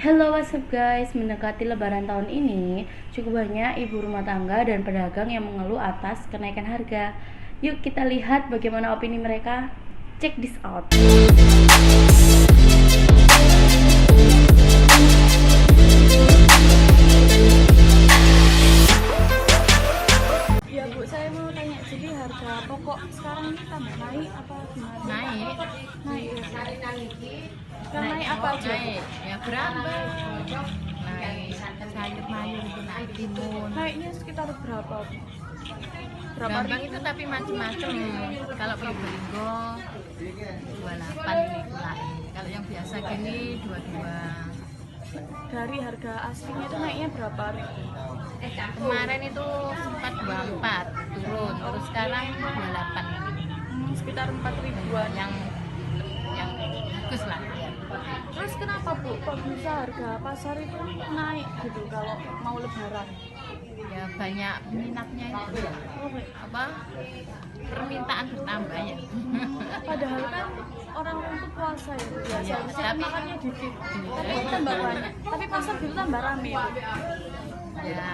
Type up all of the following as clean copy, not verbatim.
Hello, what's up guys? Mendekati lebaran tahun ini, cukup banyak ibu rumah tangga dan pedagang yang mengeluh atas kenaikan harga. Yuk kita lihat bagaimana opini mereka. Check this out. Ya Bu, saya mau tanya, jadi harga pokok sekarang ini tambah naik apa gimana? Naik Naik apa aja? naik ya berapa, naik sayur mayur itu, naik timun. Naiknya sekitar berapa? Gampang itu tapi macam-macam. Kalau Probolinggo 28 ini mulai, kalau yang biasa gini 22. Dari harga aslinya itu naiknya berapa ribu? Kemarin itu sempat 24 turun, terus sekarang 28 Sekitar 4 ribuan. yang bagus lah. Terus kenapa Bu kok bisa harga pasar itu naik gitu kalau mau lebaran? Ya banyak minatnya itu, apa, permintaan bertambah ya. Padahal kan orang itu puasa ya Bu, biasa Iya, tapi makannya dikit, tapi tambah banyak. Tapi pasar gitu tambah rame Bu. Ya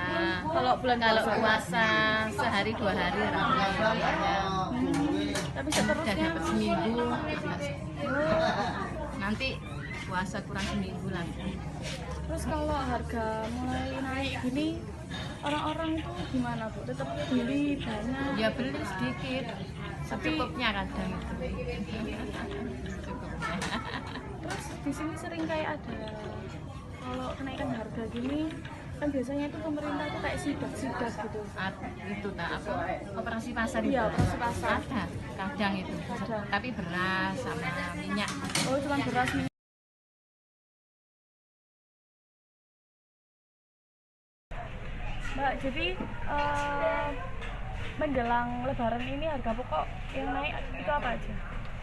Kalau bulan kalau puasa. puasa sehari 2 hari ramai ya. Tapi Udah seterusnya dapat seminggu, nanti puasa kurang seminggu lagi. terus kalau harga mulai naik gini orang-orang itu gimana Bu? Tetap beli banyak? Ya beli sedikit, secukupnya kadang itu. Secukupnya. Terus di sini sering kayak ada kalau kenaikan harga gini kan biasanya itu pemerintah tuh kayak sidak-sidak gitu. Itu tak apa, operasi pasar itu. Iya, operasi pasar. Ada kadang itu. Kadang. Tapi beras sama minyak. Oh, cuma beras nih. Mbak, jadi menjelang lebaran ini harga pokok yang naik itu apa aja?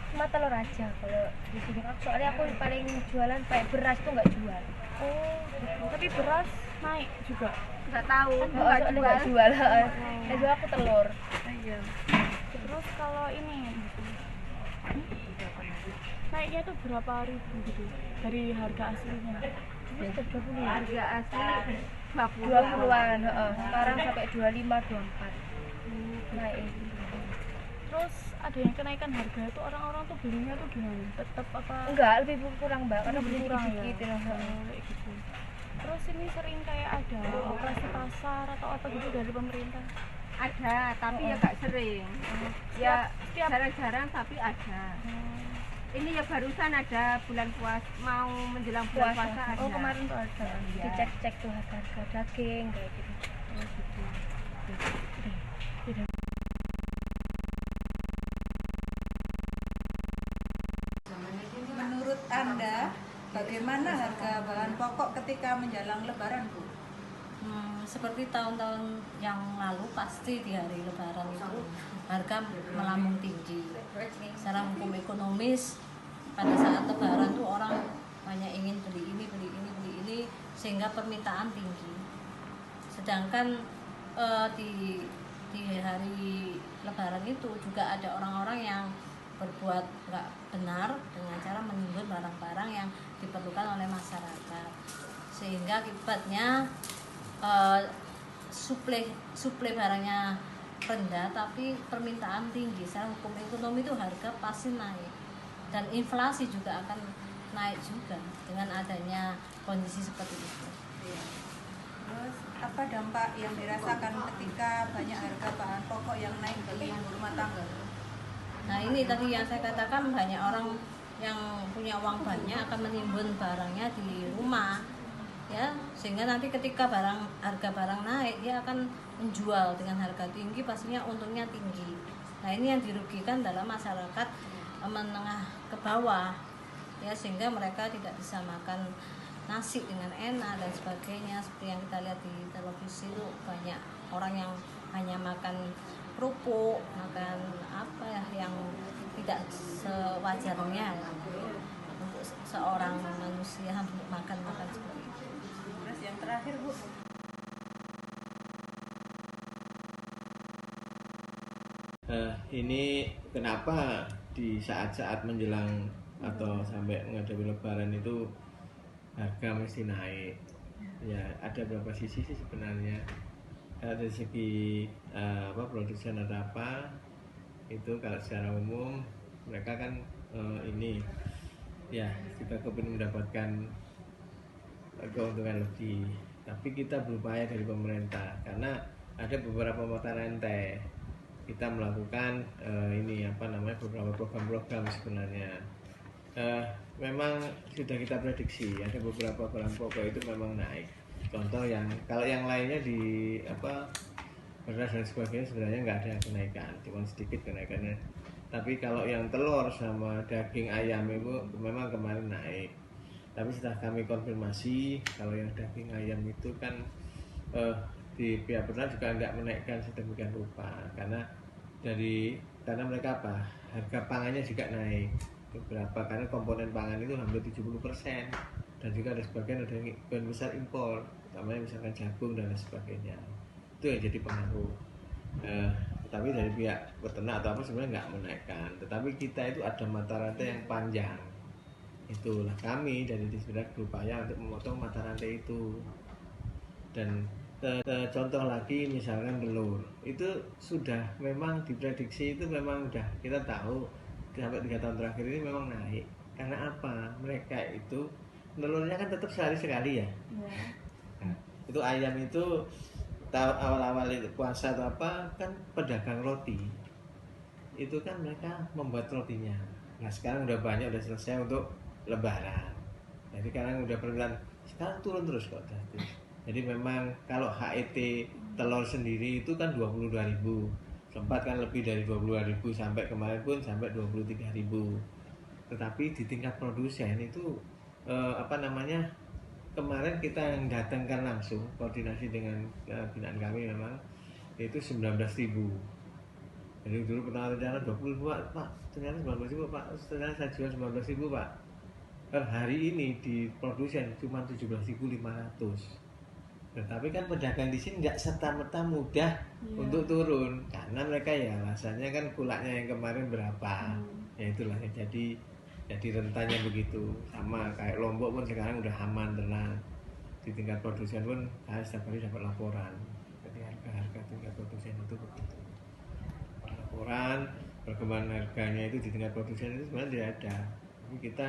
Cuma telur aja kalau di sini kan, soalnya aku paling jualan kayak beras tuh nggak jual. Oh, tapi beras naik juga. Nggak tahu, Soalnya nggak jual. Yang jual aku telur. Iya. Terus kalau ini naiknya tuh berapa ribu gitu dari harga aslinya? Ini sudah 30 ya? Harga asli 20-an, sekarang sampai 25, 24. naik. Terus ada yang kenaikan harga itu orang-orang tuh belinya tuh gimana? Tetap apa? Enggak, lebih kurang Mbak, karena Lebih beli kurang dikit-dikit ya? ya. Kayak gitu. Terus ini sering kayak ada operasi pasar atau apa gitu dari pemerintah? Ada, tapi ya nggak sering. Ya jarang-jarang tapi ada. Ini ya barusan ada bulan puasa, mau menjelang bulan puasa ada. Oh, kemarin tuh ada. Iya. Dicek-cek tuh harga daging kayak gitu. Oh gitu. Tidak. Menurut Anda, bagaimana harga bahan pokok ketika menjelang Lebaran, Bu? Seperti tahun-tahun yang lalu pasti di hari Lebaran itu harga melambung tinggi. Secara hukum ekonomis pada saat Lebaran tuh orang banyak ingin beli ini, sehingga permintaan tinggi. Sedangkan di hari Lebaran itu juga ada orang-orang yang berbuat nggak benar dengan cara menimbun barang-barang yang diperlukan oleh masyarakat, sehingga akibatnya suplai barangnya rendah tapi permintaan tinggi. Secara hukum ekonomi itu harga pasti naik dan inflasi juga akan naik juga dengan adanya kondisi seperti itu. Terus apa dampak yang dirasakan ketika banyak harga bahan pokok yang naik bagi ibu rumah tangga? Nah ini tadi yang saya katakan, banyak orang yang punya uang banyak akan menimbun barangnya di rumah ya, sehingga nanti ketika harga barang naik dia akan menjual dengan harga tinggi, pastinya untungnya tinggi. Nah ini yang dirugikan dalam masyarakat menengah ke bawah ya, sehingga mereka tidak bisa makan nasi dengan enak dan sebagainya. Seperti yang kita lihat di televisi itu banyak orang yang hanya makan kerupuk, makan apa ya yang tidak sewajarnya untuk seorang manusia makan seperti itu. Terus yang terakhir Bu, ini kenapa di saat-saat menjelang atau sampai menghadapi Lebaran itu harga mesti naik? Ya ada beberapa sisi sih sebenarnya. Dari segi produsen atau apa itu, kalau secara umum mereka kan ini ya juga kepingin mendapatkan keuntungan lebih, tapi kita berupaya dari pemerintah karena ada beberapa mata rantai. Kita melakukan beberapa program-program sebenarnya. Memang sudah kita prediksi ada beberapa barang pokok itu memang naik. Contoh kalau yang lainnya di beras dan sebagainya sebenarnya nggak ada kenaikan, cuma sedikit kenaikannya. Tapi kalau yang telur sama daging ayam itu memang kemarin naik. Tapi setelah kami konfirmasi, kalau yang daging ayam itu kan di pihak peternak juga nggak menaikkan sedemikian rupa karena mereka harga pangannya juga naik beberapa, karena komponen pangan itu hampir 70% dan juga ada sebagian yang besar impor, utamanya misalkan jagung dan sebagainya, itu yang jadi pengaruh. Tapi dari pihak peternak atau apa sebenarnya nggak menaikkan, tetapi kita itu ada mata rantai yang panjang. Itulah kami dari Disbedar berupaya untuk memotong mata rantai itu. Dan contoh lagi misalkan telur, itu sudah memang diprediksi, itu memang udah kita tahu sampai 3 tahun terakhir ini memang naik. Karena apa? Mereka itu telurnya kan tetap sehari sekali ya. Nah, itu ayam itu awal-awal puasa atau apa kan pedagang roti, itu kan mereka membuat rotinya. Nah sekarang udah banyak, udah selesai untuk Lebaran. Jadi sekarang udah perbulan, sekarang turun terus kok tadi. Jadi memang kalau HET telur sendiri itu kan 22.000, sempat kan lebih dari 22.000 sampai kemarin pun sampai 23.000. Tetapi di tingkat produsen itu kemarin kita yang datangkan langsung koordinasi dengan binaan kami memang itu 19.000. Jadi dulu pertama rencana 20.000 Pak, ternyata 19.000 Pak, ternyata saya jual 19.000 Pak. Hari ini di produsen cuma 17.500. Tetapi kan pedagang di sini nggak serta-merta mudah untuk turun karena mereka ya alasannya kan kulaknya yang kemarin berapa. Ya itulah ya, jadi rentannya begitu. Sama kayak Lombok pun sekarang udah aman, tenang. Di tingkat produsen pun saya setiap hari dapat laporan. Jadi harga tingkat produsen itu begitu. Laporan perkembangan harganya itu di tingkat produsen itu sebenarnya tidak ada. Tapi kita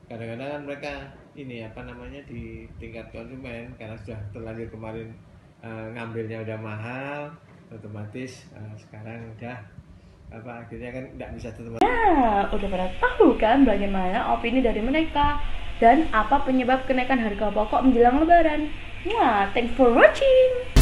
kadang-kadang kan mereka ini di tingkat konsumen karena sudah terlanjur kemarin ngambilnya udah mahal, otomatis sekarang udah akhirnya kan nggak bisa tetap. Nah, udah pada tahu kan bagaimana opini dari mereka dan apa penyebab kenaikan harga pokok menjelang Lebaran. Nah, thanks for watching.